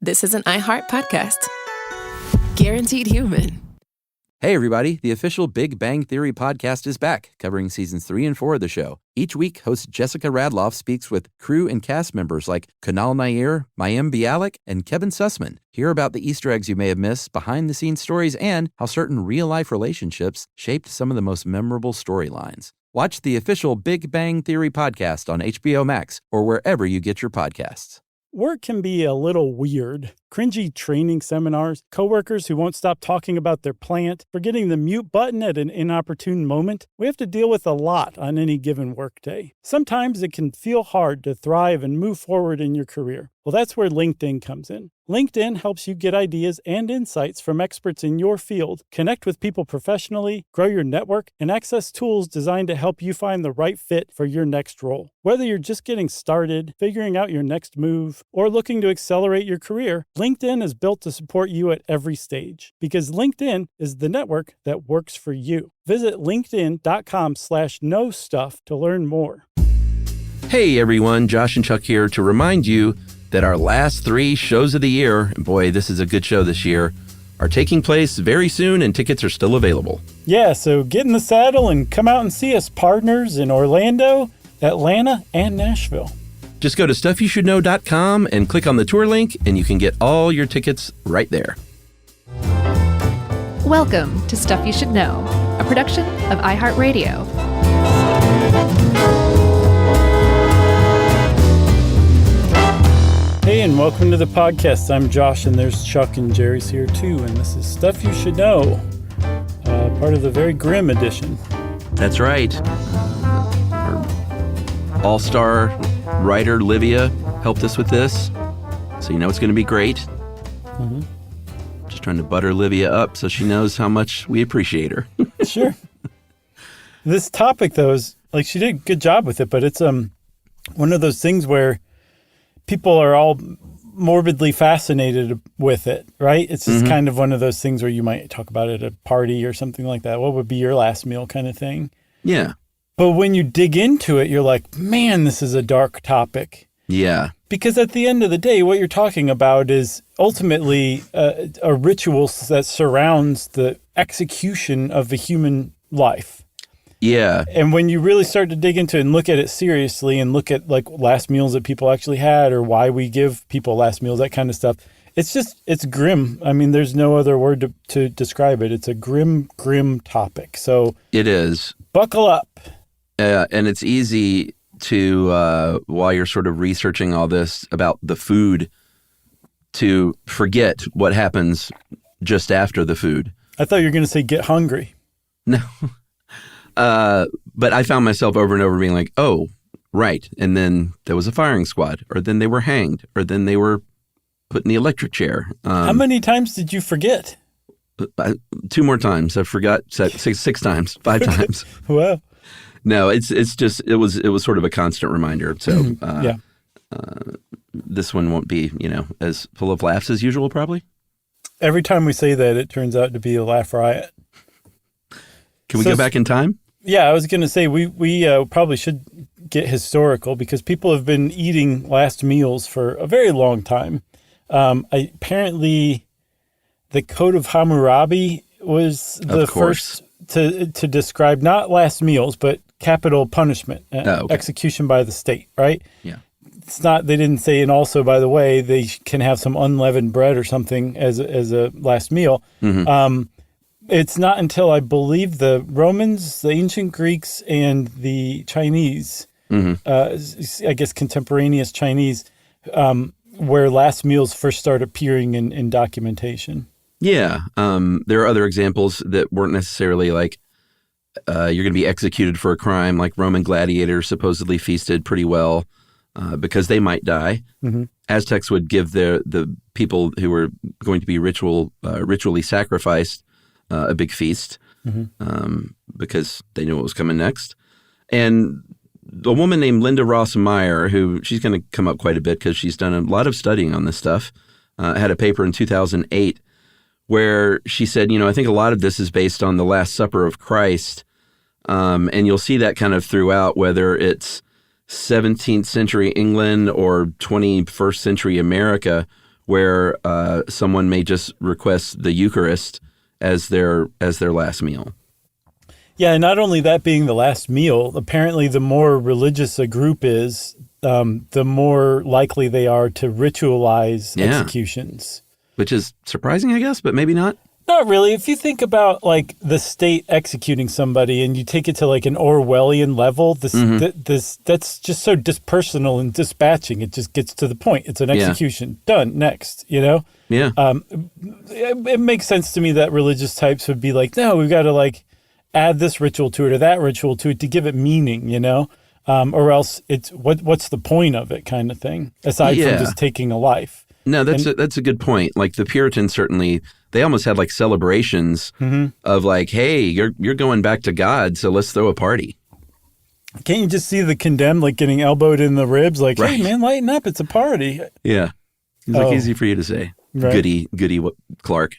This is an iHeart podcast. Guaranteed human. Hey, everybody. The official Big Bang Theory podcast is back, covering seasons 3 and 4 of the show. Each week, host Jessica Radloff speaks with crew and cast members like Kunal Nair, Mayim Bialik, and Kevin Sussman. Hear about the Easter eggs you may have missed, behind-the-scenes stories, and how certain real-life relationships shaped some of the most memorable storylines. Watch the official Big Bang Theory podcast on HBO Max or wherever you get your podcasts. Work can be a little weird. Cringy training seminars, coworkers who won't stop talking about their plant, forgetting the mute button at an inopportune moment. We have to deal with a lot on any given workday. Sometimes it can feel hard to thrive and move forward in your career. Well, that's where LinkedIn comes in. LinkedIn helps you get ideas and insights from experts in your field, connect with people professionally, grow your network, and access tools designed to help you find the right fit for your next role. Whether you're just getting started, figuring out your next move, or looking to accelerate your career, LinkedIn is built to support you at every stage because LinkedIn is the network that works for you. Visit linkedin.com/know stuff to learn more. Hey, everyone. Josh and Chuck here to remind you that our last 3 shows of the year, and boy, this is a good show this year, are taking place very soon and tickets are still available. Yeah, so get in the saddle and come out and see us, partners in Orlando, Atlanta, and Nashville. Just go to stuffyoushouldknow.com and click on the tour link, and you can get all your tickets right there. Welcome to Stuff You Should Know, a production of iHeartRadio. Hey, and welcome to the podcast. I'm Josh, and there's Chuck and Jerry's here too, and this is Stuff You Should Know, part of the very grim edition. That's right. Our all-star writer, Livia, helped us with this, so you know it's going to be great. Mm-hmm. Just trying to butter Livia up so she knows how much we appreciate her. Sure. This topic, though, is, like, she did a good job with it, but it's one of those things where people are all morbidly fascinated with it, right? It's just kind of one of those things where you might talk about it at a party or something like that. What would be your last meal kind of thing? Yeah. But when you dig into it, you're like, man, this is a dark topic. Yeah. Because at the end of the day, what you're talking about is ultimately a ritual that surrounds the execution of a human life. Yeah. And when you really start to dig into it and look at it seriously and look at like last meals that people actually had or why we give people last meals, that kind of stuff, it's grim. I mean, there's no other word to describe it. It's a grim topic. So it is. Buckle up. And it's easy to, while you're sort of researching all this about the food, to forget what happens just after the food. I thought you were going to say get hungry. No. But I found myself over and over being like, oh, right. And then there was a firing squad, or then they were hanged, or then they were put in the electric chair. How many times did you forget? 2 more times. I forgot 6 times, 5 times. Wow. No, it's just, it was sort of a constant reminder. So yeah. This one won't be, as full of laughs as usual, probably. Every time we say that, it turns out to be a laugh riot. Can we go back in time? Yeah, I was going to say we probably should get historical because people have been eating last meals for a very long time. Apparently, the Code of Hammurabi was the first to describe not last meals, but capital punishment, execution by the state, right? Yeah. It's not, they didn't say, and also, by the way, they can have some unleavened bread or something as a last meal. Mm-hmm. It's not until I believe the Romans, the ancient Greeks, and the Chinese, I guess contemporaneous Chinese, where last meals first start appearing in documentation. Yeah. There are other examples that weren't necessarily like you're going to be executed for a crime, like Roman gladiators supposedly feasted pretty well because they might die. Mm-hmm. Aztecs would give the people who were going to be ritually sacrificed a big feast because they knew what was coming next. And a woman named Linda Ross Meyer, who she's going to come up quite a bit because she's done a lot of studying on this stuff, had a paper in 2008 where she said, I think a lot of this is based on the Last Supper of Christ. And you'll see that kind of throughout, whether it's 17th century England or 21st century America, where someone may just request the Eucharist as their last meal. Yeah, and not only that being the last meal, apparently the more religious a group is, the more likely they are to ritualize executions. Which is surprising, I guess, but maybe not. Not really. If you think about like the state executing somebody and you take it to like an Orwellian level, that's just so dispersonal and dispatching. It just gets to the point. It's an execution. Done. Next, Yeah. It makes sense to me that religious types would be like, no, we've got to like add this ritual to it or that ritual to it to give it meaning, or else it's what's the point of it kind of thing, aside from just taking a life. No, that's a good point. Like the Puritans certainly, they almost had like celebrations of like, hey, you're going back to God, so let's throw a party. Can't you just see the condemned like getting elbowed in the ribs? Like, hey, man, lighten up. It's a party. Yeah. It's like easy for you to say. Right. Goody Clark.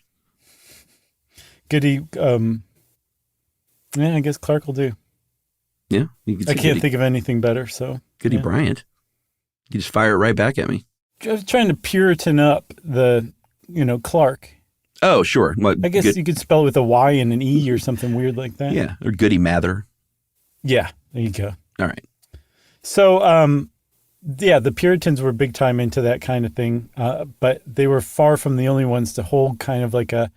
Goody, I guess Clark will do. Yeah. I can't think of anything better, so. Goody Bryant. You just fire it right back at me. I was trying to Puritan up the, Clark. Oh, sure. Well, I guess you could spell it with a Y and an E or something weird like that. Yeah, or Goody Mather. Yeah, there you go. All right. So, the Puritans were big time into that kind of thing, but they were far from the only ones to hold kind of like a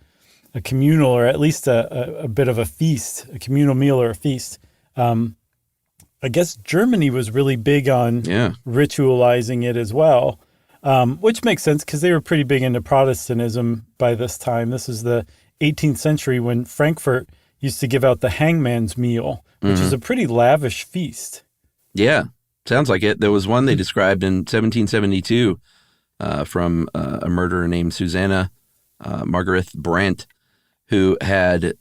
communal or at least a bit of a feast, a communal meal or a feast. I guess Germany was really big on ritualizing it as well. Which makes sense because they were pretty big into Protestantism by this time. This is the 18th century when Frankfurt used to give out the hangman's meal, which is a pretty lavish feast. Yeah, sounds like it. There was one they described in 1772 from a murderer named Susanna Margaret Brandt, who had,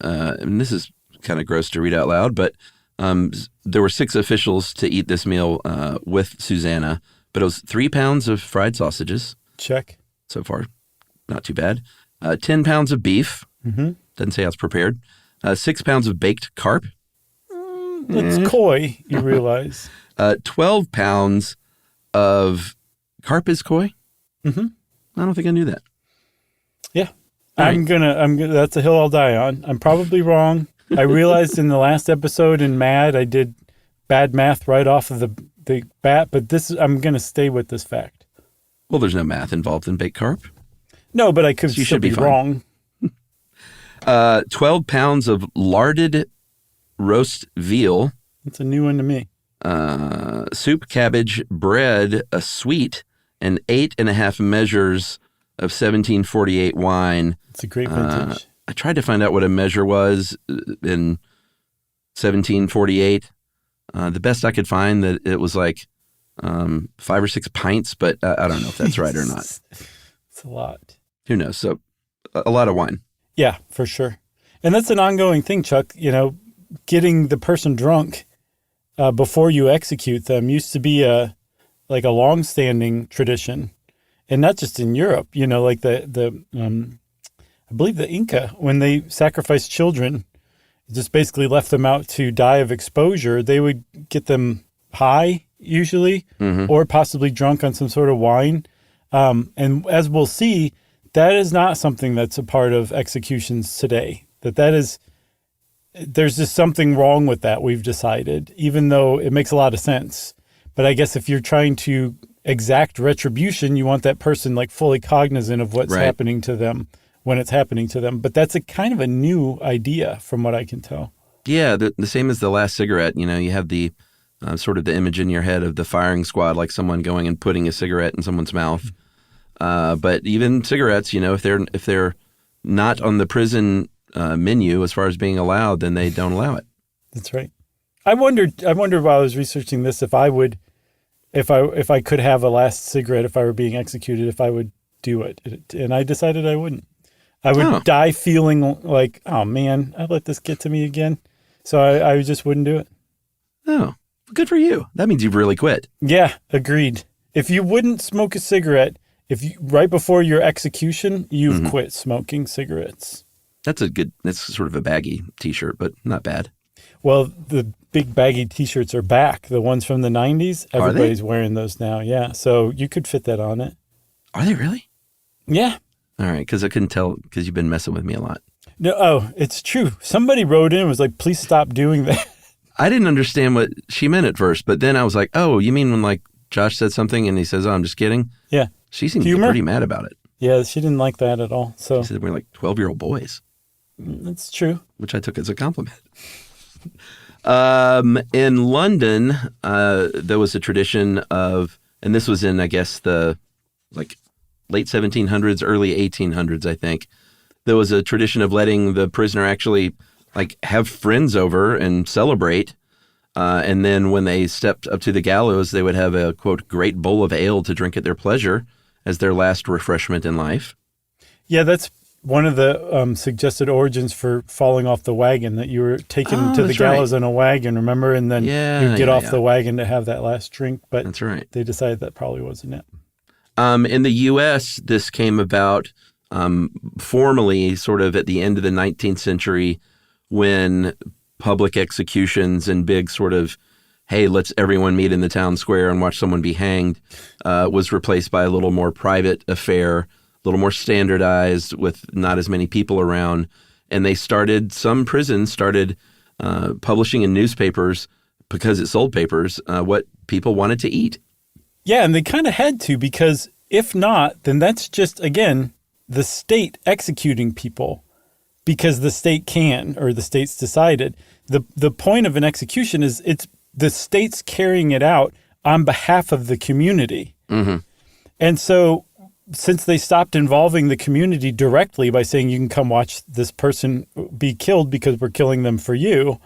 and this is kind of gross to read out loud, but there were 6 officials to eat this meal with Susanna. But it was 3 pounds of fried sausages. Check. So far, not too bad. 10 pounds of beef. Doesn't say how it's prepared. 6 pounds of baked carp. It's koi, you realize. 12 pounds of carp is koi? I don't think I knew that. Yeah. I'm gonna, that's a hill I'll die on. I'm probably wrong. I realized in the last episode in Mad, I did bad math right off of the bat, but I'm going to stay with this fact. Well, there's no math involved in baked carp. No, but I could still be wrong. 12 pounds of larded roast veal. That's a new one to me. Soup, cabbage, bread, a sweet, and 8.5 measures of 1748 wine. It's a great vintage. I tried to find out what a measure was in 1748. The best I could find that it was like 5 or 6 pints, but I don't know if that's right or not. It's a lot. Who knows? So a lot of wine. Yeah, for sure. And that's an ongoing thing, Chuck. Getting the person drunk before you execute them used to be a longstanding tradition, and not just in Europe. Like I believe the Inca, when they sacrificed children, just basically left them out to die of exposure. They would get them high, usually, or possibly drunk on some sort of wine. And as we'll see, that is not something that's a part of executions today. There's just something wrong with that, we've decided, even though it makes a lot of sense. But I guess if you're trying to exact retribution, you want that person like fully cognizant of what's happening to them when it's happening to them. But that's a kind of a new idea from what I can tell. Yeah, the same as the last cigarette. You have the sort of the image in your head of the firing squad, like someone going and putting a cigarette in someone's mouth. But even cigarettes, if they're not on the prison menu as far as being allowed, then they don't allow it. That's right. I wondered while I was researching this if I could have a last cigarette if I were being executed, if I would do it. And I decided I wouldn't. I would die feeling like, oh man, I let this get to me again. So I just wouldn't do it. Oh, good for you. That means you've really quit. Yeah, agreed. If you wouldn't smoke a cigarette, right before your execution, you've quit smoking cigarettes. That's sort of a baggy t-shirt, but not bad. Well, the big baggy t-shirts are back. The ones from the 90s, everybody's wearing those now. Yeah, so you could fit that on it. Are they really? Yeah. All right, because I couldn't tell because you've been messing with me a lot. No, it's true. Somebody wrote in and was like, please stop doing that. I didn't understand what she meant at first, but then I was like, oh, you mean when like Josh said something and he says, oh, I'm just kidding? Yeah. She seemed to get pretty mad about it. Yeah, she didn't like that at all. So She said we're like 12-year-old boys. That's true. Which I took as a compliment. In London, there was a tradition of, and this was in, I guess, the like late 1700s, early 1800s, I think. There was a tradition of letting the prisoner actually like have friends over and celebrate. And then when they stepped up to the gallows, they would have a, quote, great bowl of ale to drink at their pleasure as their last refreshment in life. Yeah, that's one of the suggested origins for falling off the wagon, that you were taken to the gallows in a wagon, remember? And then you'd get off the wagon to have that last drink. But that's right. They decided that probably wasn't it. In the U.S., this came about formally sort of at the end of the 19th century when public executions and big sort of, hey, let's everyone meet in the town square and watch someone be hanged, was replaced by a little more private affair, a little more standardized with not as many people around. And some prisons started publishing in newspapers, because it sold papers, what people wanted to eat. Yeah, and they kind of had to, because if not, then that's just, again, the state executing people because the state can, or the state's decided. The point of an execution is it's the state's carrying it out on behalf of the community. Mm-hmm. And so since they stopped involving the community directly by saying you can come watch this person be killed because we're killing them for you,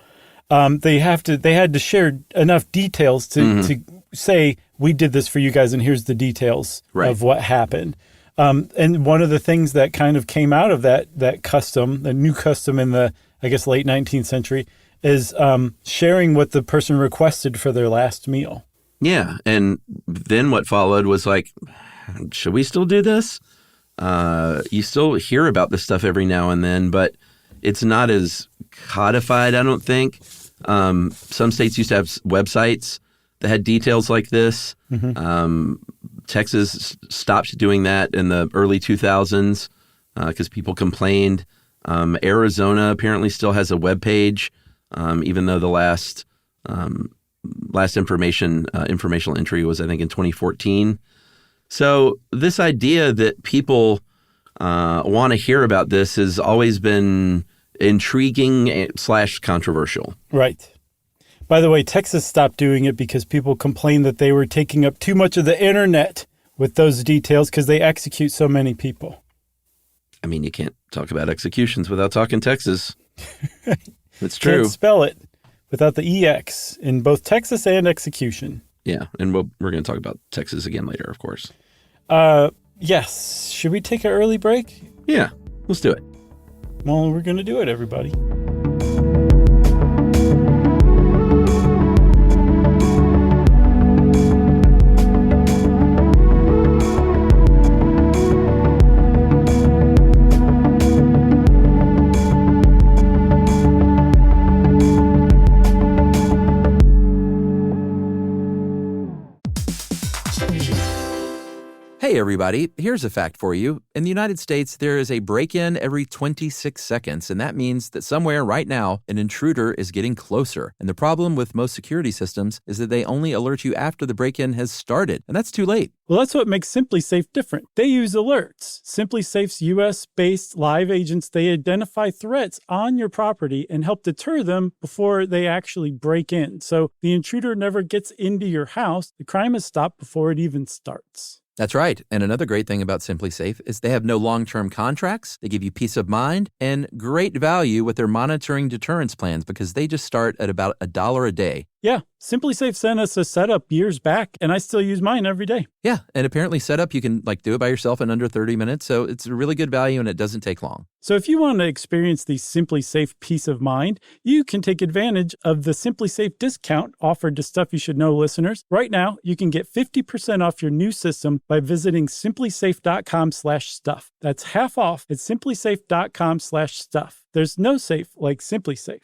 they had to share enough details to say, we did this for you guys and here's the details of what happened. And one of the things that kind of came out of that custom, the new custom in the, I guess, late 19th century, is sharing what the person requested for their last meal. Yeah. And then what followed was like, should we still do this? You still hear about this stuff every now and then, but it's not as codified, I don't think. Some states used to have websites that had details like this. Mm-hmm. Texas stopped doing that in the early 2000s because people complained. Arizona apparently still has a web page, even though the last informational entry was, I think, in 2014. So this idea that people want to hear about this has always been intriguing / controversial. Right. By the way, Texas stopped doing it because people complained that they were taking up too much of the internet with those details because they execute so many people. I mean, you can't talk about executions without talking Texas. It's true. Can't spell it without the EX in both Texas and execution. Yeah, and we're going to talk about Texas again later, of course. Yes. Should we take an early break? Yeah, let's do it. Well, we're going to do it, everybody. Hey everybody, here's a fact for you. In the United States, there is a break-in every 26 seconds, and that means that somewhere right now, an intruder is getting closer. And the problem with most security systems is that they only alert you after the break-in has started, and that's too late. Well, that's what makes SimpliSafe different. They use alerts. SimpliSafe's U.S.-based live agents, they identify threats on your property and help deter them before they actually break in. So the intruder never gets into your house. The crime is stopped before it even starts. That's right. And another great thing about SimpliSafe is they have no long-term contracts. They give you peace of mind and great value with their monitoring deterrence plans because they just start at about $1 a day. Yeah, SimpliSafe sent us a setup years back, and I still use mine every day. Yeah, and apparently setup, you can do it by yourself in under 30 minutes, so it's a really good value and it doesn't take long. So if you want to experience the SimpliSafe peace of mind, you can take advantage of the SimpliSafe discount offered to Stuff You Should Know listeners. Right now, you can get 50% off your new system by visiting simplisafe.com/stuff. That's half off at simplisafe.com/stuff. There's no safe like SimpliSafe.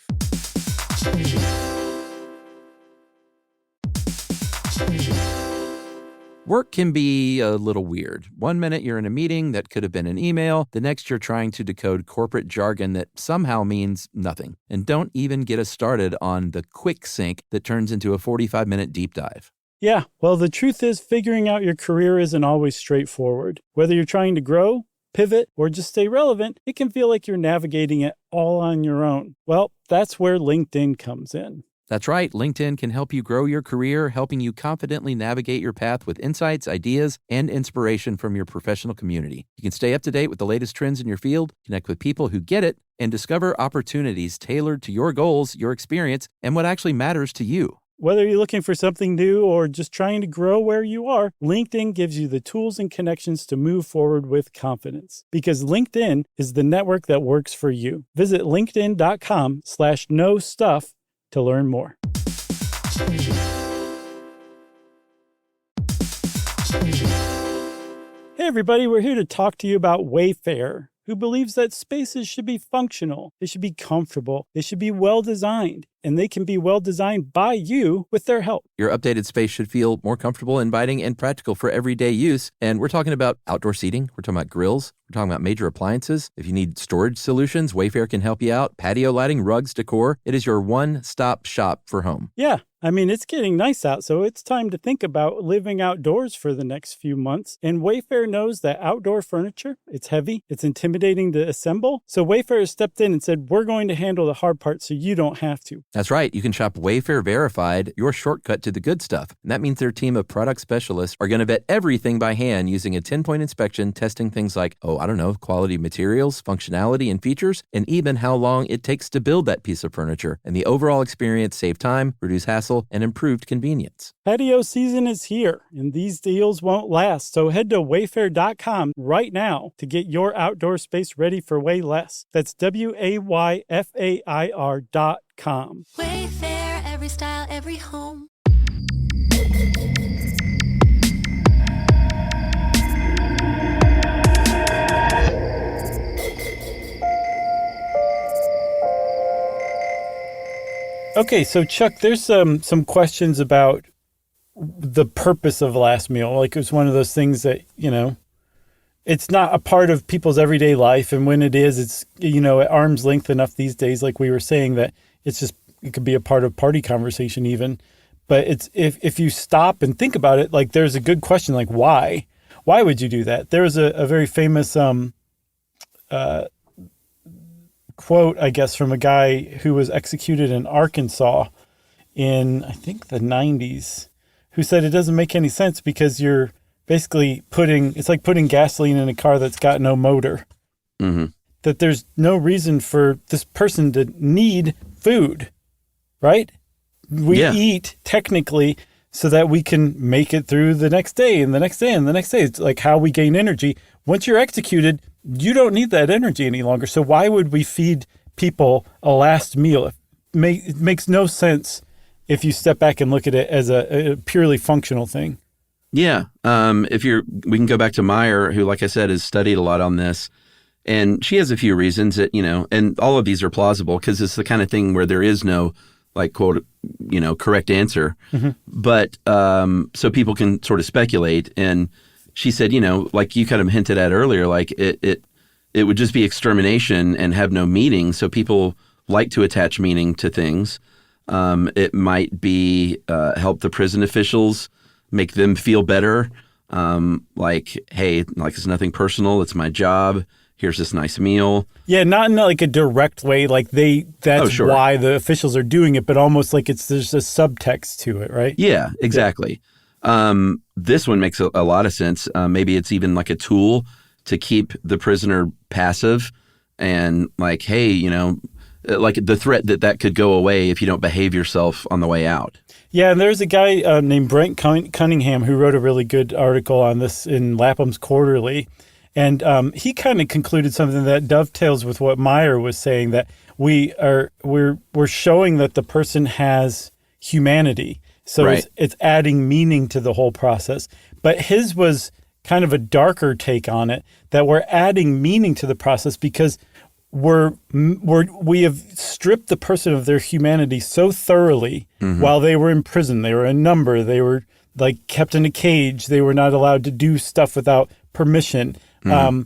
Work can be a little weird. One minute you're in a meeting that could have been an email. The next you're trying to decode corporate jargon that somehow means nothing. And don't even get us started on the quick sync that turns into a 45-minute deep dive. Yeah, well, the truth is figuring out your career isn't always straightforward. Whether you're trying to grow, pivot, or just stay relevant, it can feel like you're navigating it all on your own. Well, that's where LinkedIn comes in. That's right. LinkedIn can help you grow your career, helping you confidently navigate your path with insights, ideas, and inspiration from your professional community. You can stay up to date with the latest trends in your field, connect with people who get it, and discover opportunities tailored to your goals, your experience, and what actually matters to you. Whether you're looking for something new or just trying to grow where you are, LinkedIn gives you the tools and connections to move forward with confidence. Because LinkedIn is the network that works for you. Visit linkedin.com/knowstuff to learn more. Hey everybody, we're here to talk to you about Wayfair, who believes that spaces should be functional, they should be comfortable, they should be well designed, and they can be well designed by you with their help. Your updated space should feel more comfortable, inviting, and practical for everyday use. And we're talking about outdoor seating. We're talking about grills. We're talking about major appliances. If you need storage solutions, Wayfair can help you out. Patio lighting, rugs, decor. It is your one-stop shop for home. Yeah, I mean, it's getting nice out, so it's time to think about living outdoors for the next few months. And Wayfair knows that outdoor furniture, it's heavy, it's intimidating to assemble. So Wayfair has stepped in and said, we're going to handle the hard part so you don't have to. That's right. You can shop Wayfair Verified, your shortcut to the good stuff. And that means their team of product specialists are going to vet everything by hand using a 10-point inspection, testing things like, quality materials, functionality, and features, and even how long it takes to build that piece of furniture. And the overall experience save time, reduce hassle, and improved convenience. Patio season is here, and these deals won't last. So head to wayfair.com right now to get your outdoor space ready for way less. That's WAYFAIR.com. Wayfair, every style, every home. Okay, so Chuck, there's some questions about the purpose of last meal. Like, it's one of those things that, it's not a part of people's everyday life. And when it is, it's, at arm's length enough these days, like we were saying, that it could be a part of party conversation even. But it's if you stop and think about it, like, there's a good question, like, why? Why would you do that? There was a very famous quote, I guess, from a guy who was executed in Arkansas in, I think, the 90s, who said it doesn't make any sense because you're basically it's like putting gasoline in a car that's got no motor. Mm-hmm. That there's no reason for this person to need food, right? We eat technically so that we can make it through the next day and the next day and the next day. It's like how we gain energy. Once you're executed, you don't need that energy any longer. So why would we feed people a last meal? It makes no sense if you step back and look at it as a purely functional thing. Yeah. We can go back to Meyer, who, like I said, has studied a lot on this. And she has a few reasons that, and all of these are plausible because it's the kind of thing where there is no, like, quote, correct answer. Mm-hmm. But so people can sort of speculate. And she said, like you kind of hinted at earlier, like it would just be extermination and have no meaning. So people like to attach meaning to things. It might be help the prison officials, make them feel better. Like, hey, like, it's nothing personal. It's my job. Here's this nice meal. Yeah, not in like a direct way. Like that's why the officials are doing it, but almost like there's a subtext to it, right? Yeah, exactly. This one makes a lot of sense. Maybe it's even like a tool to keep the prisoner passive and like, hey, like the threat that could go away if you don't behave yourself on the way out. Yeah, and there's a guy named Brent Cunningham who wrote a really good article on this in Lapham's Quarterly. And he kind of concluded something that dovetails with what Meyer was saying, that we're showing that the person has humanity. So right. It's adding meaning to the whole process. But his was kind of a darker take on it, that we're adding meaning to the process because we have stripped the person of their humanity so thoroughly while they were in prison. They were a number. They were like kept in a cage. They were not allowed to do stuff without permission. By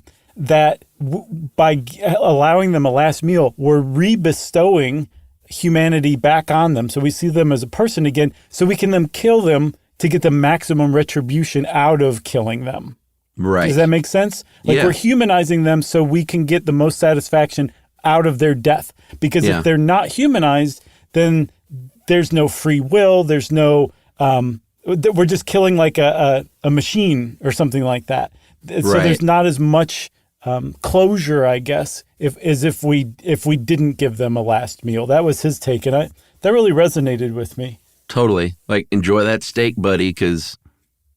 allowing them a last meal, we're re-bestowing humanity back on them. So we see them as a person again, so we can then kill them to get the maximum retribution out of killing them. Right. Does that make sense? Like we're humanizing them so we can get the most satisfaction out of their death. Because if they're not humanized, then there's no free will. There's no, we're just killing like a machine or something like that. So there's not as much closure, I guess, if we didn't give them a last meal. That was his take, and that really resonated with me. Totally. Like, enjoy that steak, buddy, because,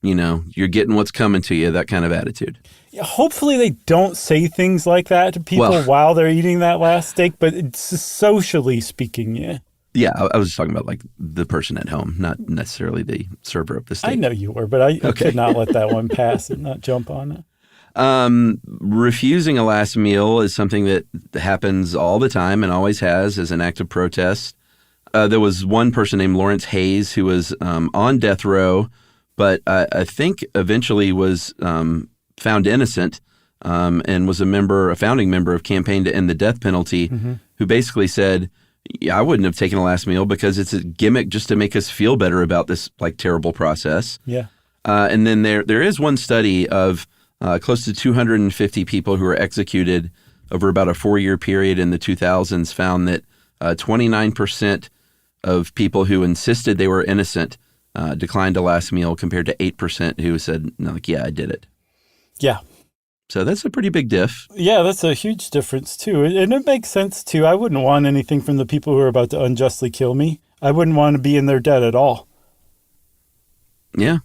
you're getting what's coming to you, that kind of attitude. Yeah, hopefully they don't say things like that to people while they're eating that last steak, but it's socially speaking, yeah. Yeah, I was talking about like the person at home, not necessarily the server of the steak. I know you were, but I could not let that one pass and not jump on it. Refusing a last meal is something that happens all the time and always has as an act of protest. There was one person named Lawrence Hayes who was on death row, but I think eventually was found innocent and was a founding member of Campaign to End the Death Penalty, who basically said, I wouldn't have taken a last meal because it's a gimmick just to make us feel better about this like terrible process. Yeah. And then there is one study of close to 250 people who were executed over about a 4-year period in the 2000s found that 29% of people who insisted they were innocent declined a last meal compared to 8% who said, no, like, yeah, I did it. Yeah. So that's a pretty big diff. Yeah, that's a huge difference, too. And it makes sense, too. I wouldn't want anything from the people who are about to unjustly kill me. I wouldn't want to be in their debt at all. Yeah.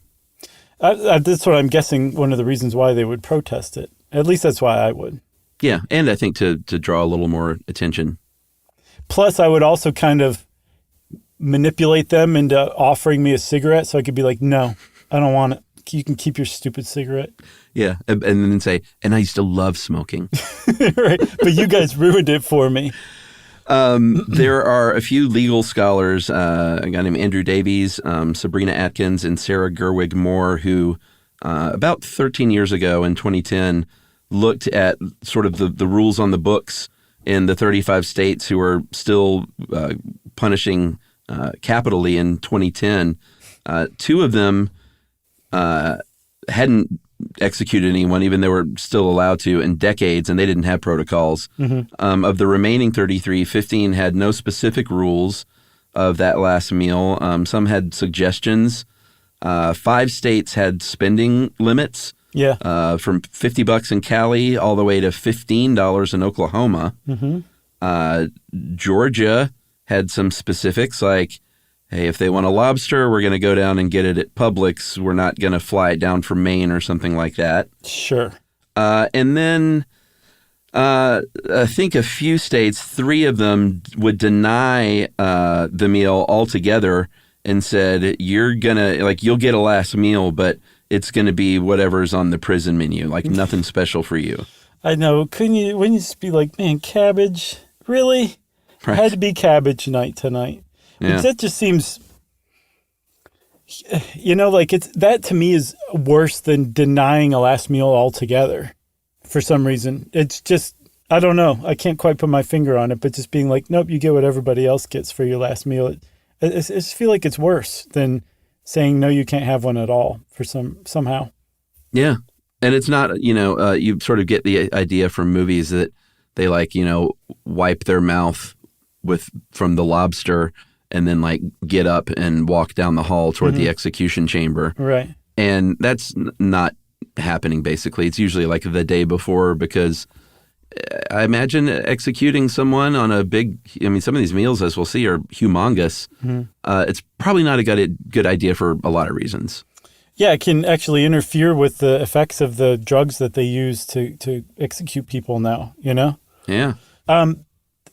That's what I'm guessing one of the reasons why they would protest it. At least that's why I would. Yeah, and I think to draw a little more attention. Plus, I would also kind of manipulate them into offering me a cigarette so I could be like, no, I don't want it. You can keep your stupid cigarette. Yeah, and then say, and I used to love smoking. Right, but you guys ruined it for me. There are a few legal scholars, a guy named Andrew Davies, Sabrina Atkins, and Sarah Gerwig Moore, who about 13 years ago in 2010 looked at sort of the rules on the books in the 35 states who are still punishing capitally in 2010. Two of them hadn't executed anyone, even they were still allowed to, in decades, and they didn't have protocols. Of the remaining 33, 15 had no specific rules of that last meal. Some had suggestions. 5 states had spending limits. Yeah. From $50 in Cali all the way to $15 in Oklahoma. Georgia had some specifics like, hey, if they want a lobster, we're going to go down and get it at Publix. We're not going to fly it down from Maine or something like that. Sure. And then I think a few states, 3 of them would deny the meal altogether and said, you're going to, like, you'll get a last meal, but it's going to be whatever's on the prison menu, like nothing special for you. I know. Wouldn't you just be like, man, cabbage? Really? Right. It had to be cabbage night tonight. Yeah. That just seems, like that to me is worse than denying a last meal altogether for some reason. It's just, I don't know. I can't quite put my finger on it, but just being like, nope, you get what everybody else gets for your last meal. I just feel like it's worse than saying, no, you can't have one at all for somehow. Yeah. And it's not, you sort of get the idea from movies that they wipe their mouth from the lobster and then get up and walk down the hall toward the execution chamber. Right. And that's not happening, basically. It's usually the day before, because I imagine executing someone on a big, some of these meals, as we'll see, are humongous. It's probably not a good idea for a lot of reasons. Yeah, it can actually interfere with the effects of the drugs that they use to execute people now, Yeah.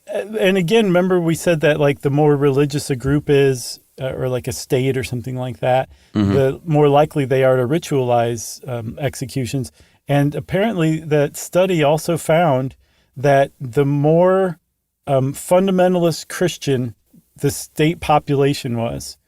And again, remember we said that the more religious a group is, or a state or something like that, the more likely they are to ritualize executions. And apparently that study also found that the more fundamentalist Christian the state population was,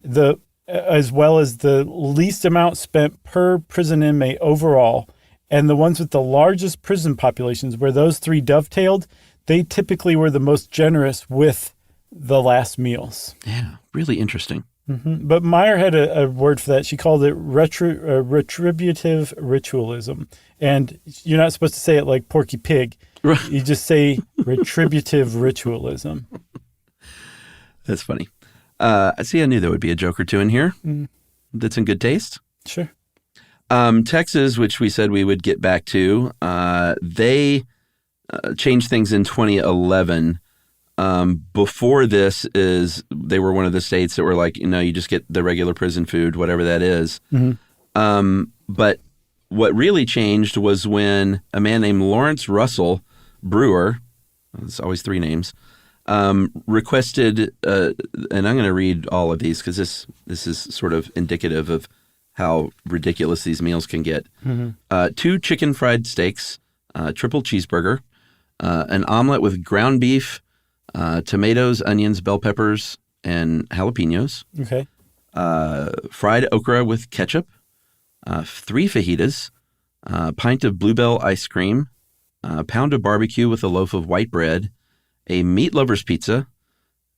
the as well as the least amount spent per prison inmate overall. And the ones with the largest prison populations, where those three dovetailed, they typically were the most generous with the last meals. Yeah, really interesting. Mm-hmm. But Meyer had a word for that. She called it retributive ritualism. And you're not supposed to say it like Porky Pig. You just say retributive ritualism. That's funny. See, I knew there would be a joke or two in here. That's in good taste. Sure. Texas, which we said we would get back to, they changed things in 2011. Before this they were one of the states that were like, you just get the regular prison food, whatever that is. But what really changed was when a man named Lawrence Russell Brewer, it's always three names, requested, and I'm going to read all of these because this is sort of indicative of how ridiculous these meals can get. 2 chicken fried steaks, triple cheeseburger, an omelet with ground beef, tomatoes, onions, bell peppers, and jalapenos. Okay. Fried okra with ketchup, 3 fajitas, a pint of Bluebell ice cream, a pound of barbecue with a loaf of white bread, a meat lover's pizza,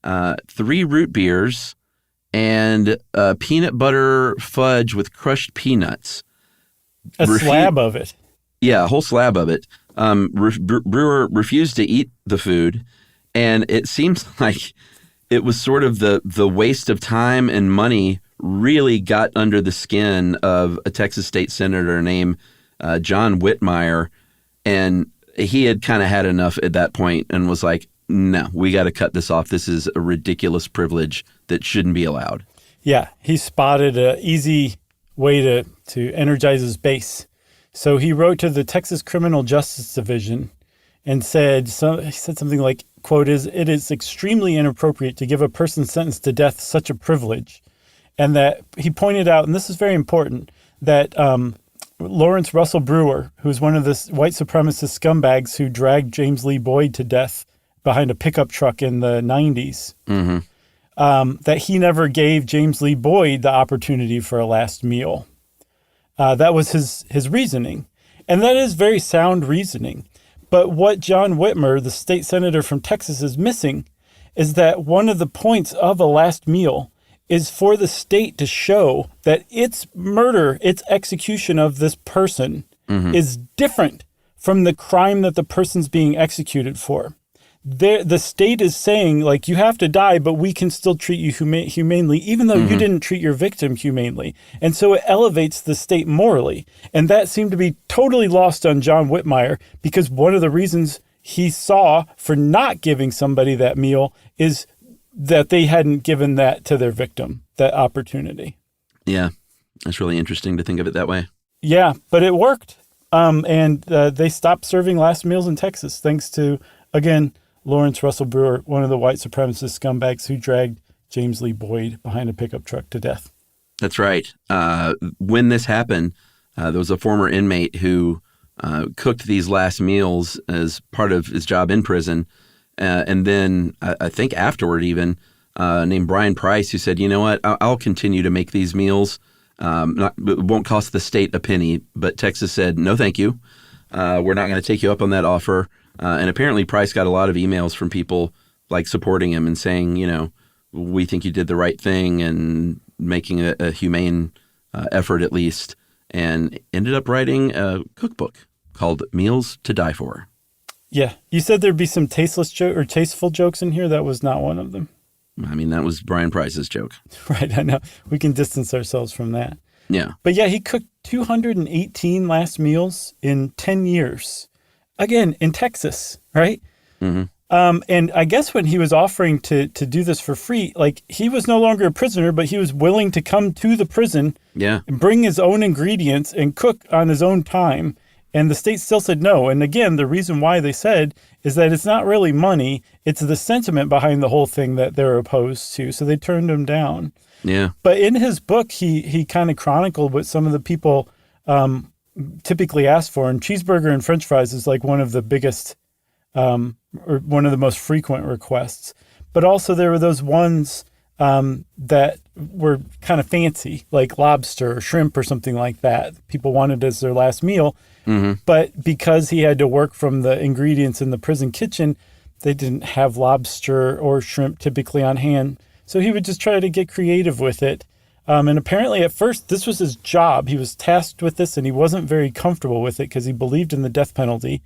3 root beers, and peanut butter fudge with crushed peanuts. A slab of it. Yeah, a whole slab of it. Brewer refused to eat the food, and it seems like it was sort of the waste of time and money really got under the skin of a Texas state senator named John Whitmire, and he had kind of had enough at that point and was like, no, we got to cut this off. This is a ridiculous privilege that shouldn't be allowed. Yeah, he spotted an easy way to energize his base. So he wrote to the Texas Criminal Justice Division and he said something like, quote, it is extremely inappropriate to give a person sentenced to death such a privilege. And that he pointed out, and this is very important, that Lawrence Russell Brewer, who's one of the white supremacist scumbags who dragged James Lee Boyd to death behind a pickup truck in the 90s, that he never gave James Lee Boyd the opportunity for a last meal. That was his reasoning. And that is very sound reasoning. But what John Whitmer, the state senator from Texas, is missing is that one of the points of a last meal is for the state to show that its murder, its execution of this person is different from the crime that the person's being executed for. The state is saying, like, you have to die, but we can still treat you humanely, even though you didn't treat your victim humanely. And so it elevates the state morally. And that seemed to be totally lost on John Whitmire, because one of the reasons he saw for not giving somebody that meal is that they hadn't given that to their victim, that opportunity. Yeah, that's really interesting to think of it that way. Yeah, but it worked. And they stopped serving last meals in Texas, thanks to, again, Lawrence Russell Brewer, one of the white supremacist scumbags who dragged James Lee Boyd behind a pickup truck to death. That's right. When this happened, there was a former inmate who cooked these last meals as part of his job in prison. And then I think afterward even, named Brian Price, who said, you know what, I'll continue to make these meals. It won't cost the state a penny. But Texas said, no, thank you. We're not going to take you up on that offer. And apparently Price got a lot of emails from people like supporting him and saying, we think you did the right thing and making a humane effort at least, and ended up writing a cookbook called Meals to Die For. Yeah. You said there'd be some tasteful jokes in here. That was not one of them. I mean, that was Brian Price's joke. Right. I know. We can distance ourselves from that. Yeah. But yeah, he cooked 218 last meals in 10 years. Again, in Texas, right? And I guess when he was offering to do this for free, like, he was no longer a prisoner, but he was willing to come to the prison and bring his own ingredients and cook on his own time. And the state still said no. And again, the reason why they said is that it's not really money. It's the sentiment behind the whole thing that they're opposed to. So they turned him down. Yeah. But in his book, he kind of chronicled what some of the people typically asked for, and cheeseburger and French fries is like one of the biggest or one of the most frequent requests. But also there were those ones that were kind of fancy, like lobster or shrimp or something like that. People wanted as their last meal. But because he had to work from the ingredients in the prison kitchen, they didn't have lobster or shrimp typically on hand. So he would just try to get creative with it. And apparently at first, this was his job. He was tasked with this, and he wasn't very comfortable with it because he believed in the death penalty.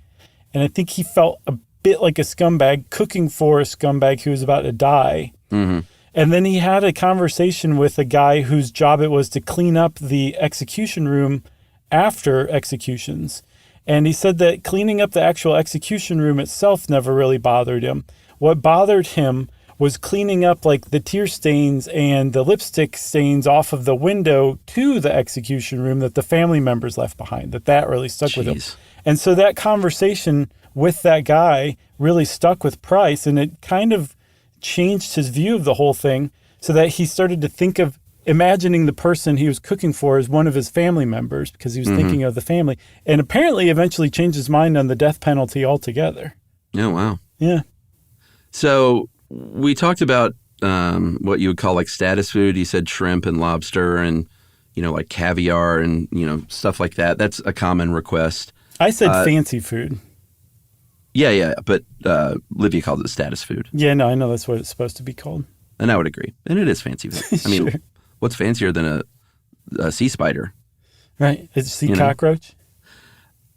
And I think he felt a bit like a scumbag cooking for a scumbag who was about to die. And then he had a conversation with a guy whose job it was to clean up the execution room after executions. And he said that cleaning up the actual execution room itself never really bothered him. What bothered him was cleaning up like the tear stains and the lipstick stains off of the window to the execution room that the family members left behind, that really stuck with him. And so that conversation with that guy really stuck with Price, and it kind of changed his view of the whole thing so that he started to think of imagining the person he was cooking for as one of his family members because he was thinking of the family, and apparently eventually changed his mind on the death penalty altogether. Oh, wow. Yeah. So we talked about what you would call like status food. You said shrimp and lobster and, like caviar and, stuff like that. That's a common request. I said fancy food. Yeah. But Livia called it status food. Yeah, no, I know that's what it's supposed to be called. And I would agree. And it is fancy food. I mean, what's fancier than a sea spider? Right. It's sea cockroach.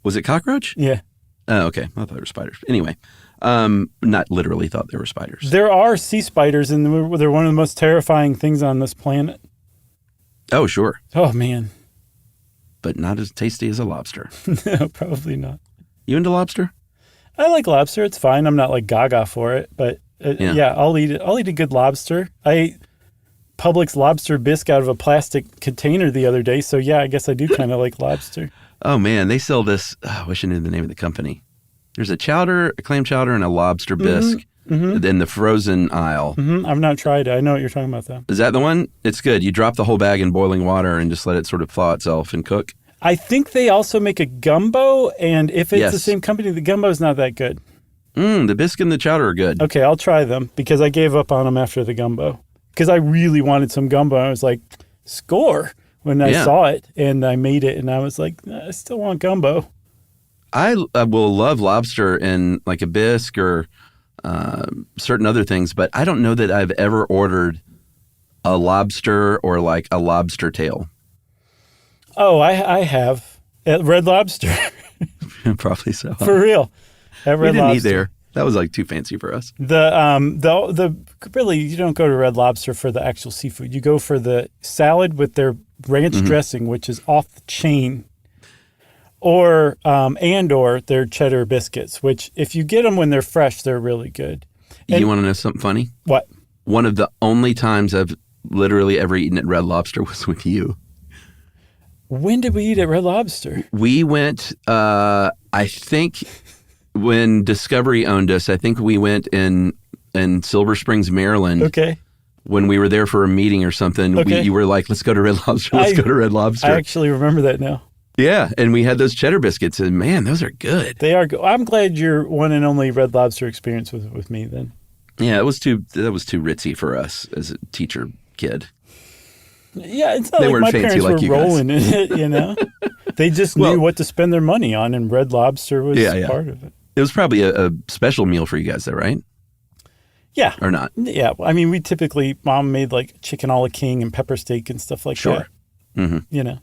Was it cockroach? Yeah. Oh, okay. I thought they were spiders. Anyway, not literally thought they were spiders. There are sea spiders, and they're one of the most terrifying things on this planet. Oh, sure. Oh, man. But not as tasty as a lobster. No, probably not. You into lobster? I like lobster. It's fine. I'm not like gaga for it, but yeah, I'll eat it. I'll eat a good lobster. I ate Publix lobster bisque out of a plastic container the other day, so yeah, I guess I do kind of like lobster. Oh, man, they sell this. I wish I knew the name of the company. There's a chowder, a clam chowder, and a lobster bisque in the frozen aisle. I've not tried it. I know what you're talking about, though. Is that the one? It's good. You drop the whole bag in boiling water and just let it sort of thaw itself and cook. I think they also make a gumbo, and if it's the same company, the gumbo is not that good. The bisque and the chowder are good. Okay, I'll try them because I gave up on them after the gumbo because I really wanted some gumbo. I was like, score when I saw it, and I made it, and I was like, I still want gumbo. I will love lobster in like a bisque or certain other things, but I don't know that I've ever ordered a lobster or like a lobster tail. Oh, I have at Red Lobster. Probably so. For real. At Red we didn't Lobster. eat there. That was like too fancy for us. The really, you don't go to Red Lobster for the actual seafood. You go for the salad with their ranch dressing, which is off the chain, or their cheddar biscuits, which if you get them when they're fresh, they're really good. And you want to know something funny? What? One of the only times I've literally ever eaten at Red Lobster was with you. When did we eat at Red Lobster? We went, I think when Discovery owned us, I think we went in Silver Springs, Maryland. Okay. When we were there for a meeting or something, Okay. You were like, let's go to Red Lobster. Let's go to Red Lobster. I actually remember that now. Yeah. And we had those cheddar biscuits, and man, those are good. They are good. I'm glad your one and only Red Lobster experience was with me then. Yeah, that was too ritzy for us as a teacher kid. Yeah, it's not They like weren't my fancy parents like were you guys. rolling in it, you know? They just knew what to spend their money on, and Red Lobster was part of it. It was probably a special meal for you guys, though, right? Yeah. Or not? Yeah. I mean, Mom made like chicken a la king and pepper steak and stuff like that. Mm-hmm. You know?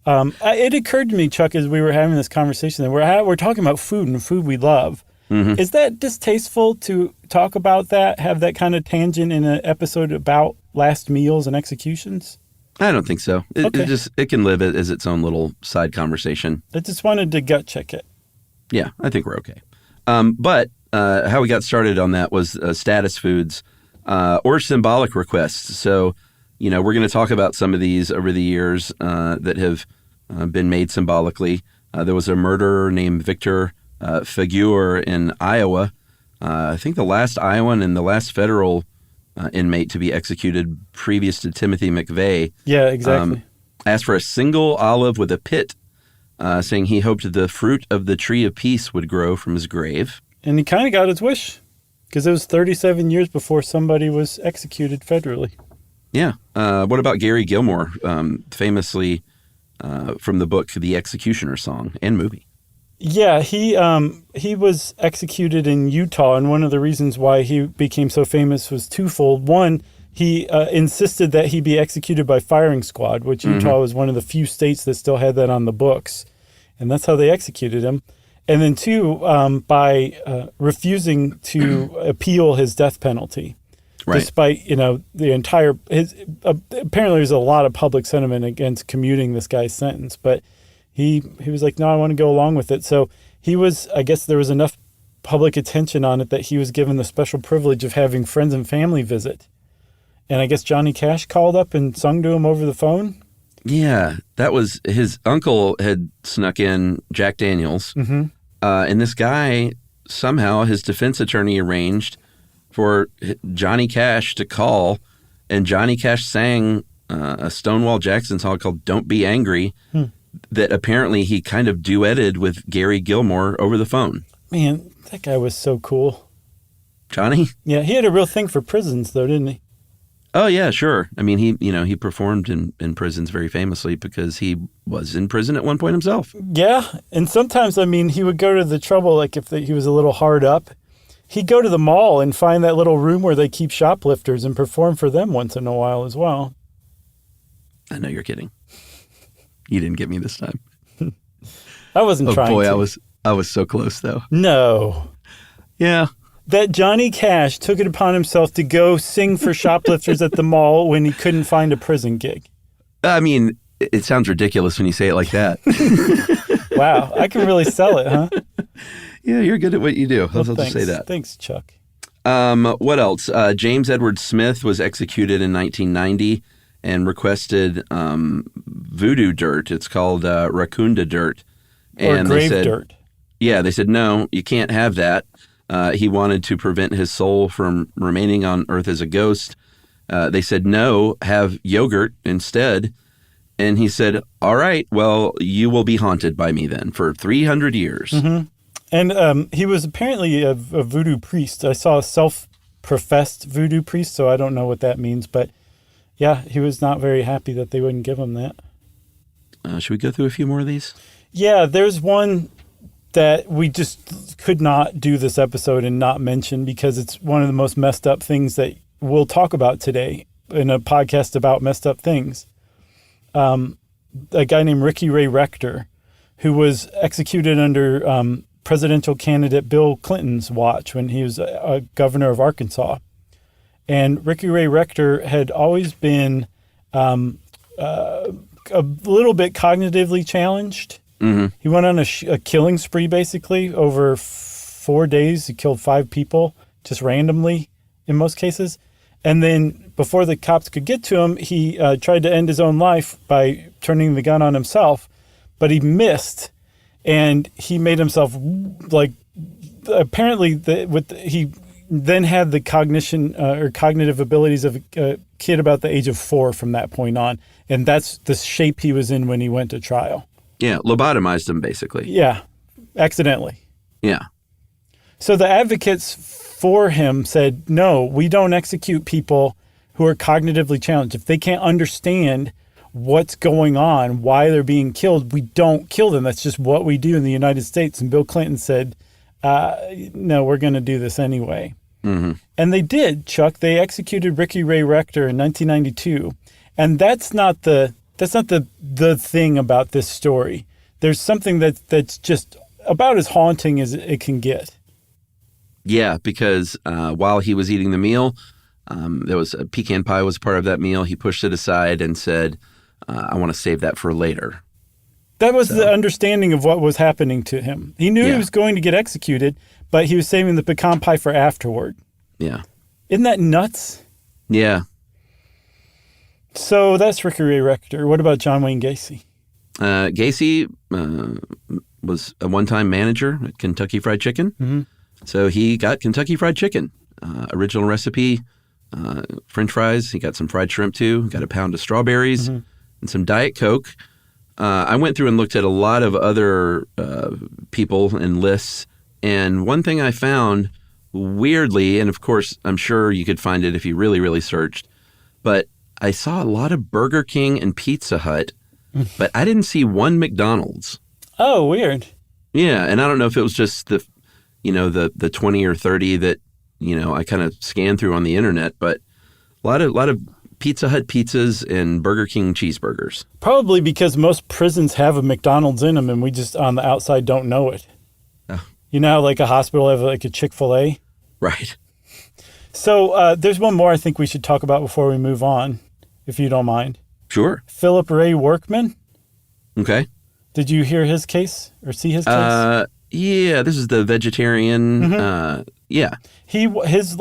It occurred to me, Chuck, as we were having this conversation, that we're talking about food and food we love. Mm-hmm. Is that distasteful to talk about that, have that kind of tangent in an episode about last meals and executions? I don't think so. It can live as its own little side conversation. I just wanted to gut check it. Yeah, I think we're okay. But how we got started on that was status foods or symbolic requests. So, we're going to talk about some of these over the years that have been made symbolically. There was a murderer named Victor Fagure in Iowa. I think the last Iowan and the last federal inmate to be executed previous to Timothy McVeigh. Yeah, exactly. Asked for a single olive with a pit, saying he hoped the fruit of the tree of peace would grow from his grave. And he kind of got his wish because it was 37 years before somebody was executed federally. Yeah. What about Gary Gilmore, famously from the book The Executioner Song and movie? Yeah, he was executed in Utah, and one of the reasons why he became so famous was twofold. One, he insisted that he be executed by firing squad, which Utah was one of the few states that still had that on the books, and that's how they executed him. And then two, by refusing to appeal his death penalty. Right. Despite, the entire, apparently there's a lot of public sentiment against commuting this guy's sentence, but he was like, no, I want to go along with it. So I guess there was enough public attention on it that he was given the special privilege of having friends and family visit. And I guess Johnny Cash called up and sung to him over the phone. Yeah, that was his uncle had snuck in Jack Daniels. And this guy, somehow his defense attorney arranged for Johnny Cash to call, and Johnny Cash sang a Stonewall Jackson song called Don't Be Angry that apparently he kind of duetted with Gary Gilmore over the phone. Man, that guy was so cool. Johnny? Yeah, he had a real thing for prisons, though, didn't he? Oh, yeah, sure. I mean, he performed in prisons very famously because he was in prison at one point himself. Yeah, and sometimes, he would go to the trouble, like if he was a little hard up, he'd go to the mall and find that little room where they keep shoplifters and perform for them once in a while as well. I know you're kidding. You didn't get me this time. I wasn't trying to. Oh, boy, I was so close, though. No. Yeah. That Johnny Cash took it upon himself to go sing for shoplifters at the mall when he couldn't find a prison gig. I mean, it sounds ridiculous when you say it like that. Wow, I can really sell it, huh? Yeah, you're good at what you do. I'll just say that. Thanks, Chuck. What else? James Edward Smith was executed in 1990 and requested voodoo dirt. It's called Racunda dirt. And or grave dirt. Yeah, they said, no, you can't have that. He wanted to prevent his soul from remaining on Earth as a ghost. They said, no, have yogurt instead. And he said, all right, well, you will be haunted by me then for 300 years. And he was apparently a voodoo priest. I saw a self-professed voodoo priest, so I don't know what that means. But yeah, he was not very happy that they wouldn't give him that. Should we go through a few more of these? Yeah, there's one that we just could not do this episode and not mention because it's one of the most messed up things that we'll talk about today in a podcast about messed up things. A guy named Ricky Ray Rector, who was executed under presidential candidate Bill Clinton's watch when he was a governor of Arkansas. And Ricky Ray Rector had always been a little bit cognitively challenged. He went on a killing spree, basically. Over 4 days, he killed 5 people, just randomly, in most cases. And then before the cops could get to him, he tried to end his own life by turning the gun on himself. But he and he made himself, apparently, he then had the cognition or cognitive abilities of a kid about the age of 4 from that point on. And that's the shape he was in when he went to trial. Yeah, lobotomized him, basically. Yeah, accidentally. Yeah. So the advocates for him said, no, we don't execute people who are cognitively challenged. If they can't understand what's going on, why they're being killed, we don't kill them. That's just what we do in the United States. And Bill Clinton said, no, we're going to do this anyway. And they did, Chuck. They executed Ricky Ray Rector in 1992. And that's not the thing about this story. There's something that's just about as haunting as it can get. Yeah, because while he was eating the meal, there was a pecan pie was part of that meal. He pushed it aside and said, I want to save that for later. That was the understanding of what was happening to him. He knew he was going to get executed, but he was saving the pecan pie for afterward. Yeah. Isn't that nuts? Yeah. So that's Ricky Ray Rector. What about John Wayne Gacy? Gacy was a one-time manager at Kentucky Fried Chicken. So he got Kentucky Fried Chicken, original recipe, French fries. He got some fried shrimp too. Got a pound of strawberries and some Diet Coke. I went through and looked at a lot of other people and lists. And one thing I found weirdly, and of course I'm sure you could find it if you really, really searched, but I saw a lot of Burger King and Pizza Hut, but I didn't see one McDonald's. Oh, weird. Yeah, and I don't know if it was just the 20 or 30 that, I kind of scanned through on the internet, but a lot of Pizza Hut pizzas and Burger King cheeseburgers. Probably because most prisons have a McDonald's in them and we just on the outside don't know it. Oh. You know how like a hospital have like a Chick-fil-A? Right. So there's one more I think we should talk about before we move on, if you don't mind. Sure. Philip Ray Workman. Okay. Did you hear his case or see his case? Yeah, this is the vegetarian. Mm-hmm. Yeah.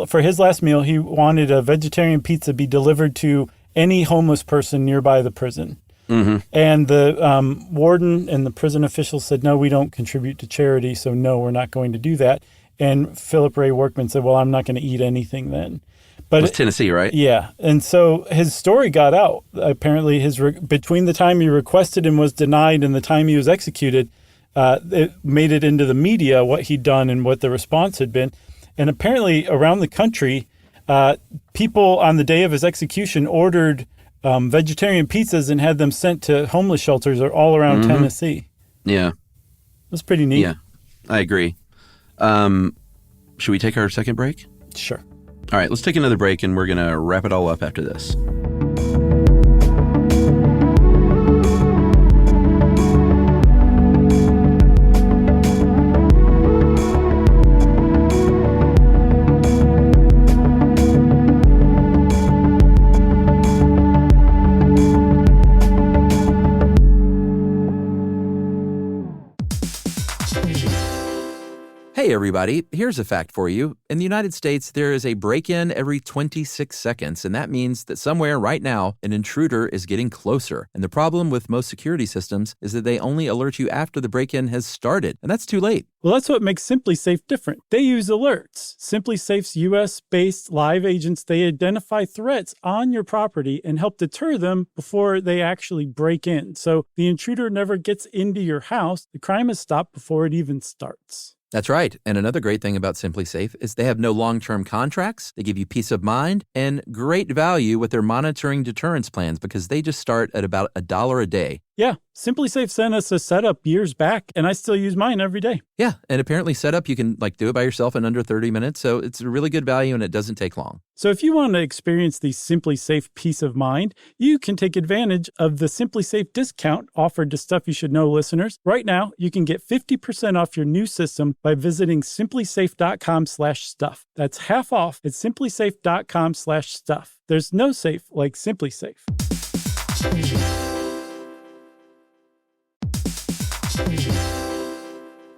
For his last meal, he wanted a vegetarian pizza be delivered to any homeless person nearby the prison. Mm-hmm. And the warden and the prison officials said, no, we don't contribute to charity, so no, we're not going to do that. And Philip Ray Workman said, well, I'm not going to eat anything then. But It was Tennessee, right? Yeah. And so his story got out. Apparently, between the time he requested and was denied and the time he was executed, it made it into the media what he'd done and what the response had been. And apparently around the country, people on the day of his execution ordered vegetarian pizzas and had them sent to homeless shelters all around Tennessee. Yeah. It was pretty neat. Yeah, I agree. Should we take our second break? Sure. All right, let's take another break and we're going to wrap it all up after this. Hey, everybody, here's a fact for you. In the United States, there is a break-in every 26 seconds, and that means that somewhere right now, an intruder is getting closer. And the problem with most security systems is that they only alert you after the break-in has started, and that's too late. Well, that's what makes SimpliSafe different. They use alerts. SimpliSafe's U.S.-based live agents, they identify threats on your property and help deter them before they actually break in. So the intruder never gets into your house. The crime is stopped before it even starts. That's right. And another great thing about SimpliSafe is they have no long-term contracts. They give you peace of mind and great value with their monitoring deterrence plans because they just start at about $1 a day. Yeah, SimpliSafe sent us a setup years back, and I still use mine every day. Yeah, and apparently setup, you can do it by yourself in under 30 minutes, so it's a really good value and it doesn't take long. So if you want to experience the SimpliSafe peace of mind, you can take advantage of the SimpliSafe discount offered to Stuff You Should Know listeners. Right now, you can get 50% off your new system by visiting simplisafe.com/stuff. That's half off at simplisafe.com/stuff. There's no safe like SimpliSafe.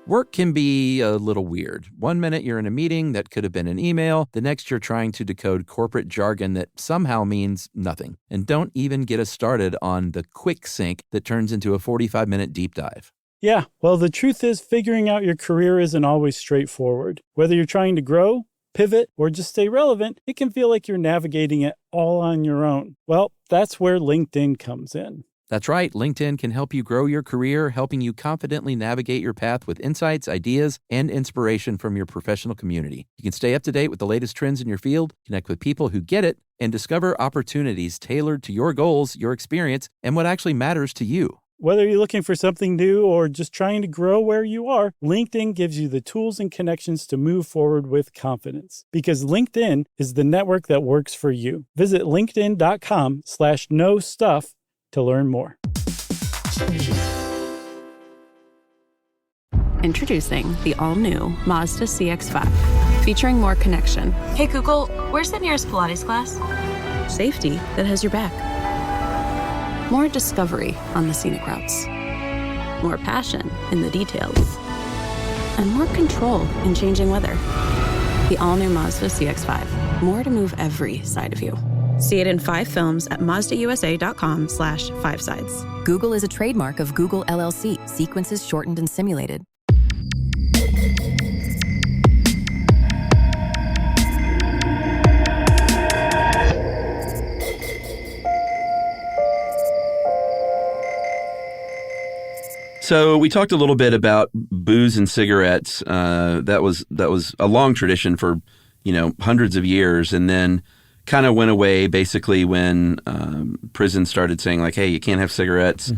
Work can be a little weird. One minute you're in a meeting that could have been an email. The next you're trying to decode corporate jargon that somehow means nothing. And don't even get us started on the quick sync that turns into a 45-minute deep dive. Yeah, well, the truth is figuring out your career isn't always straightforward. Whether you're trying to grow, pivot, or just stay relevant, it can feel like you're navigating it all on your own. Well, that's where LinkedIn comes in. That's right. LinkedIn can help you grow your career, helping you confidently navigate your path with insights, ideas, and inspiration from your professional community. You can stay up to date with the latest trends in your field, connect with people who get it, and discover opportunities tailored to your goals, your experience, and what actually matters to you. Whether you're looking for something new or just trying to grow where you are, LinkedIn gives you the tools and connections to move forward with confidence. Because LinkedIn is the network that works for you. Visit linkedin.com/knowstuff to learn more. Introducing the all-new Mazda CX-5, featuring more connection, Hey Google, where's the nearest Pilates class? safety that has your back, more discovery on the scenic routes, more passion in the details, and more control in changing weather. The all-new Mazda CX-5, more to move every side of you. See it in 5 films at MazdaUSA.com/5sides. Google is a trademark of Google LLC. Sequences shortened and simulated. So we talked a little bit about booze and cigarettes. That was a long tradition for, hundreds of years, and then kind of went away basically when prisons started saying like, hey, you can't have cigarettes,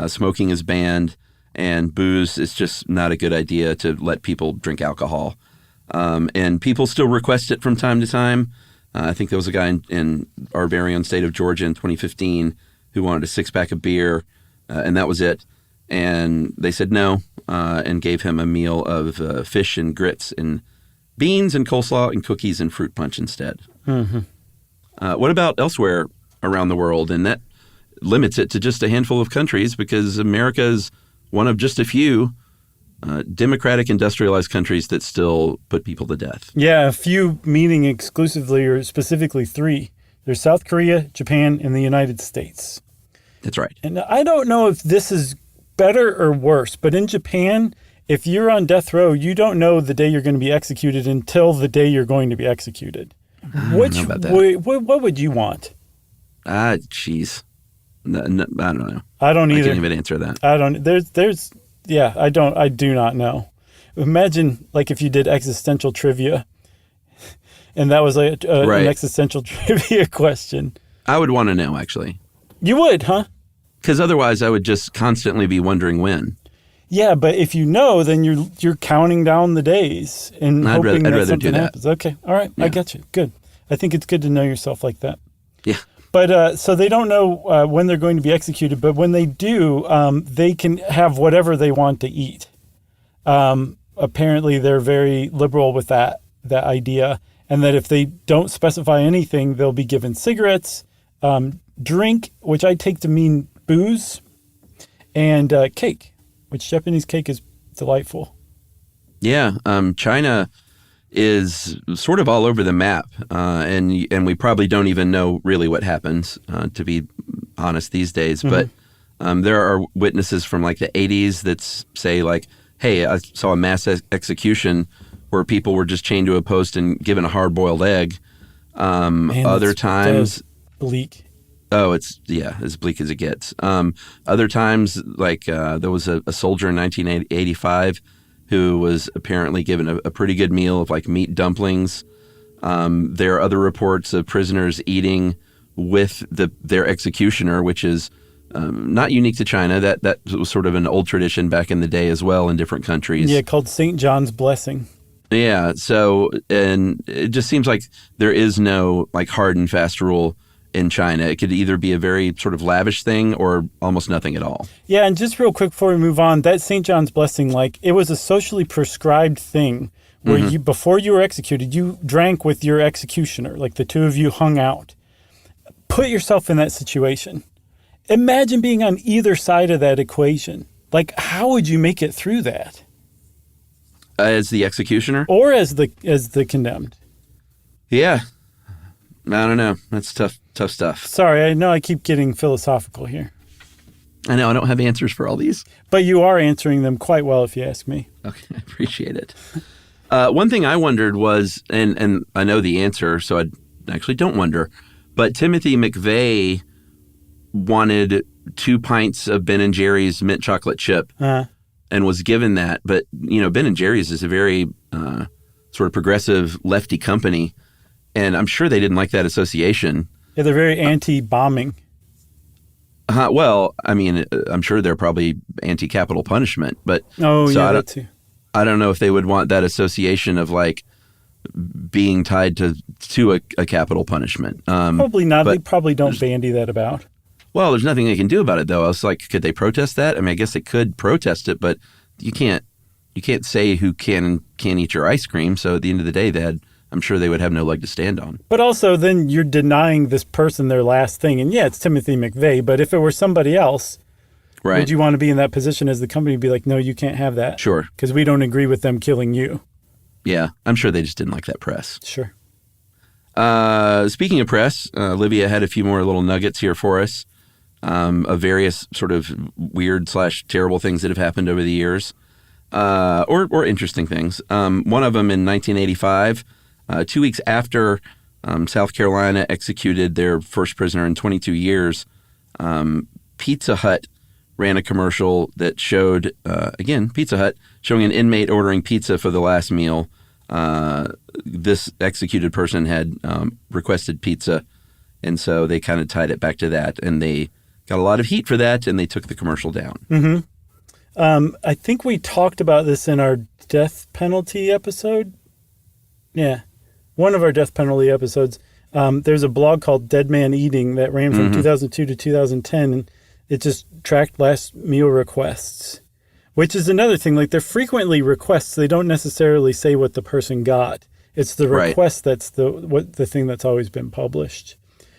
smoking is banned, and booze is just not a good idea to let people drink alcohol. And people still request it from time to time. I think there was a guy in our very own state of Georgia in 2015 who wanted a 6-pack of beer, and that was it. And they said no, and gave him a meal of fish and grits and beans and coleslaw and cookies and fruit punch instead. What about elsewhere around the world? And that limits it to just a handful of countries because America is one of just a few democratic industrialized countries that still put people to death. Yeah, a few meaning exclusively or specifically 3. There's South Korea, Japan, and the United States. That's right. And I don't know if this is better or worse, but in Japan, if you're on death row, you don't know the day you're going to be executed until the day you're going to be executed. What would you want? Jeez. No, I don't know. I don't either. I can't even answer that. I don't. I do not know. Imagine like if you did existential trivia and that was like an existential trivia question. I would want to know, actually. You would, huh? Because otherwise I would just constantly be wondering when. Yeah, but if you know, then you're counting down the days and hoping that something happens. Okay, all right, yeah. I get you. Good. I think it's good to know yourself like that. Yeah. But so they don't know when they're going to be executed, but when they do, they can have whatever they want to eat. Apparently, they're very liberal with that idea, and that if they don't specify anything, they'll be given cigarettes, drink, which I take to mean booze, and cake, which Japanese cake is delightful. Yeah, China is sort of all over the map, and we probably don't even know really what happens, to be honest, these days. But there are witnesses from like the 80s that say like, hey, I saw a mass execution where people were just chained to a post and given a hard-boiled egg. Other times... bleak. Oh, it's, as bleak as it gets. Other times, like there was a soldier in 1985 who was apparently given a pretty good meal of like meat dumplings. There are other reports of prisoners eating with their executioner, which is not unique to China. That was sort of an old tradition back in the day as well in different countries. Yeah, called St. John's Blessing. Yeah, so, and it just seems like there is no like hard and fast rule in China. It could either be a very sort of lavish thing or almost nothing at all. Yeah, and just real quick before we move on, that St. John's Blessing, like it was a socially prescribed thing where you, before you were executed, you drank with your executioner, like the two of you hung out. Put yourself in that situation. Imagine being on either side of that equation. Like, how would you make it through that? As the executioner? Or as the condemned? Yeah. I don't know. That's tough stuff. Sorry, I know I keep getting philosophical here. I know I don't have answers for all these. But you are answering them quite well, if you ask me. Okay, I appreciate it. One thing I wondered was, and I know the answer, so I actually don't wonder, but Timothy McVeigh wanted 2 pints of Ben & Jerry's mint chocolate chip and was given that. But, you know, Ben & Jerry's is a very sort of progressive lefty company, and I'm sure they didn't like that association. Yeah, they're very anti-bombing. Well, I mean, I'm sure they're probably anti-capital punishment, but that too. I don't know if they would want that association of like being tied to a capital punishment. Probably not. They probably don't bandy that about. Well, there's nothing they can do about it, though. I was like, could they protest that? I mean, I guess they could protest it, but you can't say who can and can't eat your ice cream. So at the end of the day, I'm sure they would have no leg to stand on. But also, then you're denying this person their last thing. And yeah, it's Timothy McVeigh, but if it were somebody else, right, would you want to be in that position as the company be like, no, you can't have that? Sure. Because we don't agree with them killing you. Yeah, I'm sure they just didn't like that press. Sure. Speaking of press, Olivia had a few more little nuggets here for us of various sort of weird/terrible things that have happened over the years, or interesting things. One of them in 1985, 2 weeks after South Carolina executed their first prisoner in 22 years, Pizza Hut ran a commercial that showed, again, Pizza Hut, showing an inmate ordering pizza for the last meal, this executed person had requested pizza, and so they kind of tied it back to that, and they got a lot of heat for that, and they took the commercial down. Mm-hmm. I think we talked about this in our death penalty episode. Yeah, one of our death penalty episodes. There's a blog called Dead Man Eating that ran from 2002 to 2010, and it just tracked last meal requests, which is another thing. Like, they're frequently requests. They don't necessarily say what the person got. It's the request that's the thing that's always been published.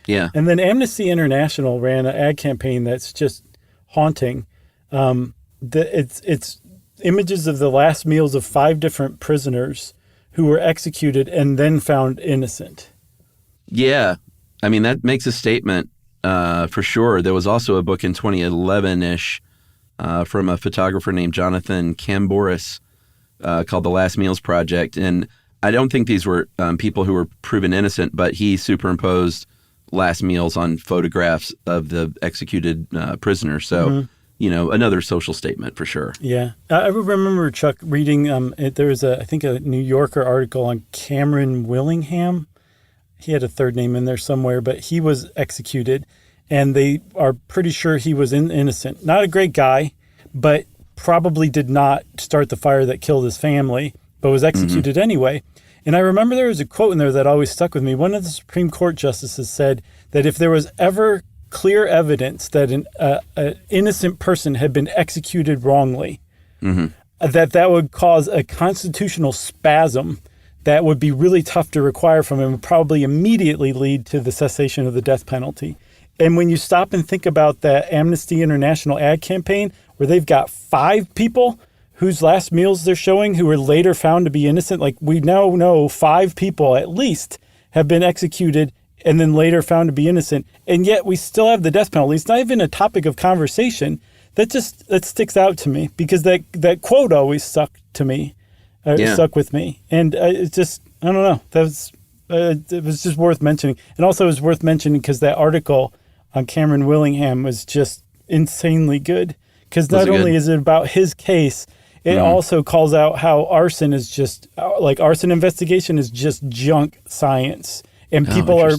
Yeah. And then Amnesty International ran an ad campaign that's just haunting. It's images of the last meals of 5 different prisoners who were executed and then found innocent. Yeah. I mean, that makes a statement for sure. There was also a book in 2011-ish from a photographer named Jonathan Camboris called The Last Meals Project. And I don't think these were people who were proven innocent, but he superimposed last meals on photographs of the executed prisoners. So, another social statement for sure. Yeah. I remember, Chuck, reading, there was I think a New Yorker article on Cameron Willingham. He had a third name in there somewhere, but he was executed, and they are pretty sure he was innocent. Not a great guy, but probably did not start the fire that killed his family, but was executed anyway. And I remember there was a quote in there that always stuck with me. One of the Supreme Court justices said that if there was ever clear evidence that an innocent person had been executed wrongly, that would cause a constitutional spasm that would be really tough to require from him, and probably immediately lead to the cessation of the death penalty. And when you stop and think about that Amnesty International ad campaign, where they've got 5 people whose last meals they're showing who were later found to be innocent, like, we now know 5 people at least have been executed and then later found to be innocent, and yet we still have the death penalty. It's not even a topic of conversation. That sticks out to me, because that quote always stuck to me. Stuck with me. And it's just, I don't know, it was just worth mentioning. And also it was worth mentioning because that article on Cameron Willingham was just insanely good. Because not only is it about his case, it also calls out how arson is just, like, arson investigation is just junk science. And people are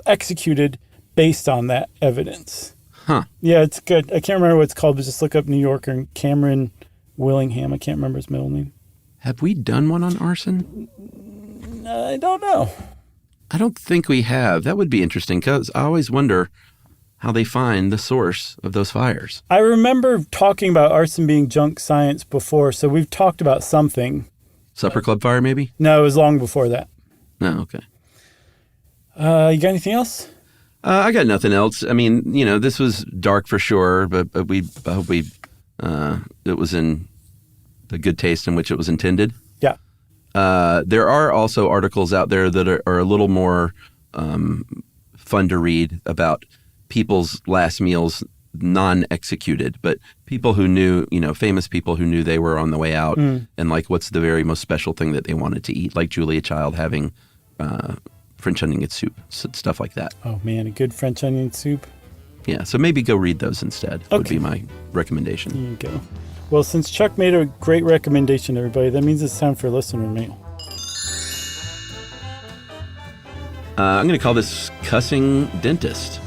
executed based on that evidence. Huh. Yeah, it's good. I can't remember what it's called, but just look up New Yorker and Cameron Willingham. I can't remember his middle name. Have we done one on arson? I don't know. I don't think we have. That would be interesting, because I always wonder how they find the source of those fires. I remember talking about arson being junk science before, so we've talked about something. Supper Club fire, maybe? No, it was long before that. No, okay. You got anything else? I got nothing else. I mean, this was dark for sure, but I hope it was in the good taste in which it was intended. Yeah. There are also articles out there that are a little more fun to read about people's last meals non-executed, but people who knew, famous people who knew they were on the way out, and like what's the very most special thing that they wanted to eat, like Julia Child having French onion soup, stuff like that. Oh man, a good French onion soup. Yeah, so maybe go read those instead. Okay. Would be my recommendation. There you go. Well, since Chuck made a great recommendation, everybody, that means it's time for listener mail. I'm going to call this Cussing Dentist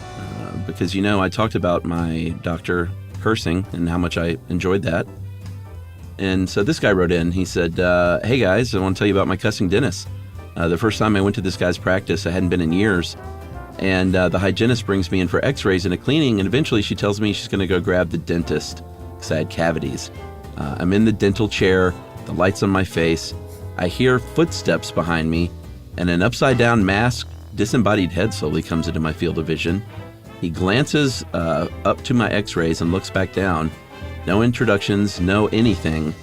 because, I talked about my doctor cursing and how much I enjoyed that. And so this guy wrote in. He said, hey, guys, I want to tell you about my cussing dentist. The first time I went to this guy's practice, I hadn't been in years. And the hygienist brings me in for x-rays and a cleaning, and eventually she tells me she's going to go grab the dentist because I had cavities. I'm in the dental chair, the light's on my face. I hear footsteps behind me, and an upside-down masked, disembodied head slowly comes into my field of vision. He glances up to my x-rays and looks back down. No introductions, no anything,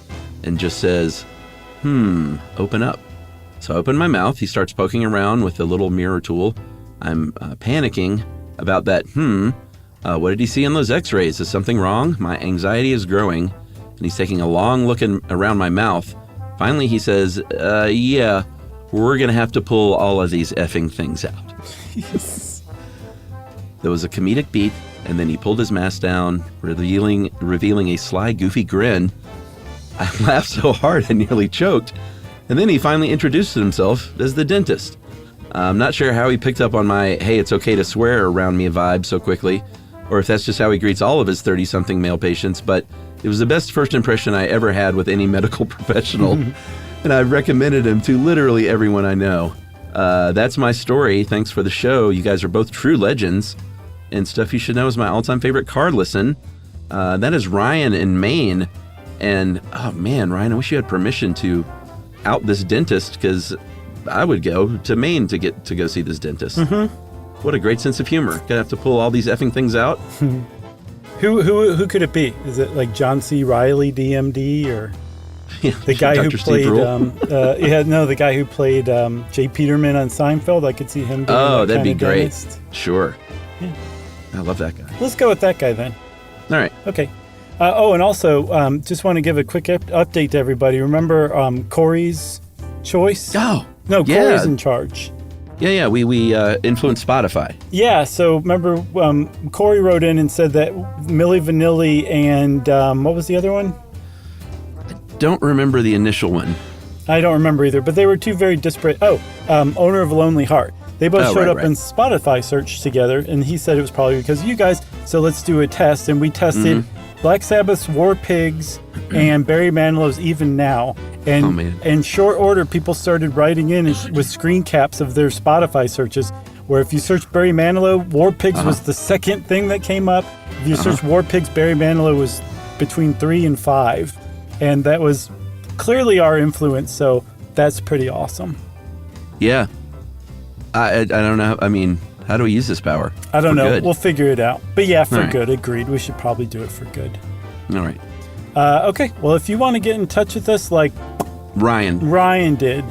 and just says, open up. So I open my mouth. He starts poking around with a little mirror tool. I'm panicking about that. What did he see in those x-rays? Is something wrong? My anxiety is growing, and he's taking a long look around my mouth. Finally, he says, yeah, we're going to have to pull all of these effing things out. Yes. There was a comedic beat, and then he pulled his mask down, revealing a sly, goofy grin. I laughed so hard I nearly choked. And then he finally introduced himself as the dentist. I'm not sure how he picked up on my, hey, it's okay to swear around me vibe so quickly, or if that's just how he greets all of his 30-something male patients, but it was the best first impression I ever had with any medical professional, and I've recommended him to literally everyone I know. That's my story. Thanks for the show. You guys are both true legends, and Stuff You Should Know is my all-time favorite car listen. That is Ryan in Maine, and oh man, Ryan, I wish you had permission to out this dentist, because I would go to Maine to go see this dentist. What a great sense of humor. Gonna have to pull all these effing things out. Who could it be? Is it like John C. Reilly, DMD, or the guy who played? The guy who played Jay Peterman on Seinfeld. I could see him. That'd be great. Dentist. Sure. Yeah. I love that guy. Let's go with that guy then. All right. Okay. And also, just want to give a quick update to everybody. Remember Corey's choice? Oh, no, yeah. Corey's in charge. Yeah. We influenced Spotify. Yeah. So remember, Corey wrote in and said that Milli Vanilli and what was the other one? Don't remember the initial one. I don't remember either, but they were two very disparate. Owner of a Lonely Heart. They both showed up in Spotify search together, and he said it was probably because of you guys. So let's do a test, and we tested Black Sabbath's War Pigs and Barry Manilow's Even Now. And in short order, people started writing in with screen caps of their Spotify searches, where if you search Barry Manilow, War Pigs was the second thing that came up. If you search War Pigs, Barry Manilow was between 3 and 5. And that was clearly our influence, so that's pretty awesome. Yeah. I don't know. I mean, how do we use this power? I don't know. Good? We'll figure it out. But yeah, for right. good. Agreed. We should probably do it for good. All right. Okay. Well, if you want to get in touch with us like Ryan did,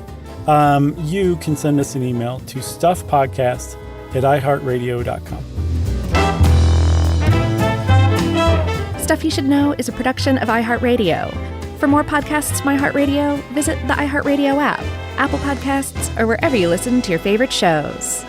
you can send us an email to stuffpodcast@iheartradio.com. Stuff You Should Know is a production of iHeartRadio. For more podcasts from iHeartRadio, visit the iHeartRadio app, Apple Podcasts, or wherever you listen to your favorite shows.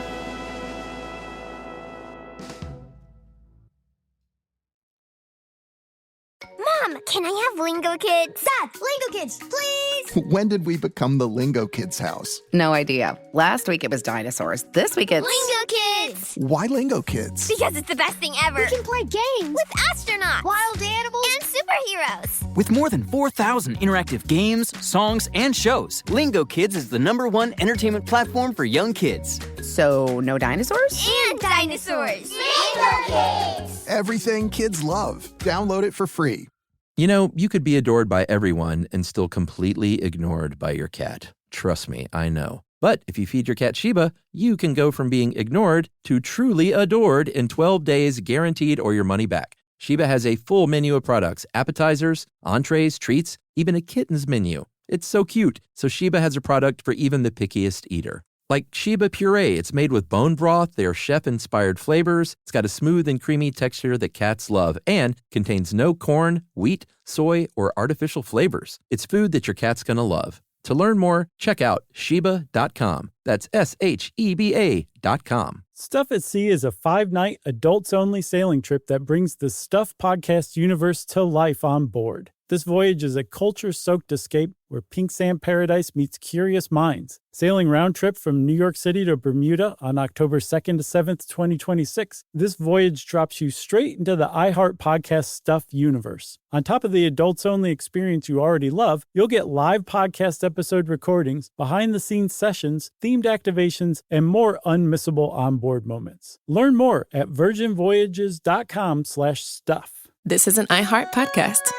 Mom, can I have Lingo Kids? Dad, Lingo Kids, please! When did we become the Lingo Kids house? No idea. Last week it was dinosaurs. This week it's... Lingo Kids! Why Lingo Kids? Because it's the best thing ever. We can play games with astronauts, wild animals, and superheroes. With more than 4,000 interactive games, songs, and shows, Lingo Kids is the #1 entertainment platform for young kids. So, no dinosaurs? And dinosaurs! Lingo Kids! Everything kids love. Download it for free. You know, you could be adored by everyone and still completely ignored by your cat. Trust me, I know. But if you feed your cat Sheba, you can go from being ignored to truly adored in 12 days guaranteed or your money back. Sheba has a full menu of products, appetizers, entrees, treats, even a kitten's menu. It's so cute. So Sheba has a product for even the pickiest eater. Like Sheba Puree, it's made with bone broth, they are chef-inspired flavors, it's got a smooth and creamy texture that cats love, and contains no corn, wheat, soy, or artificial flavors. It's food that your cat's gonna love. To learn more, check out Sheba.com. That's SHEBA.com. Stuff at Sea is a 5-night, adults-only sailing trip that brings the Stuff Podcast universe to life on board. This voyage is a culture-soaked escape where pink sand paradise meets curious minds. Sailing round trip from New York City to Bermuda on October 2nd to 7th, 2026, this voyage drops you straight into the iHeart Podcast Stuff universe. On top of the adults-only experience you already love, you'll get live podcast episode recordings, behind-the-scenes sessions, themed activations, and more unmissable onboard moments. Learn more at virginvoyages.com/stuff. This is an iHeart podcast.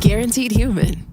Guaranteed human.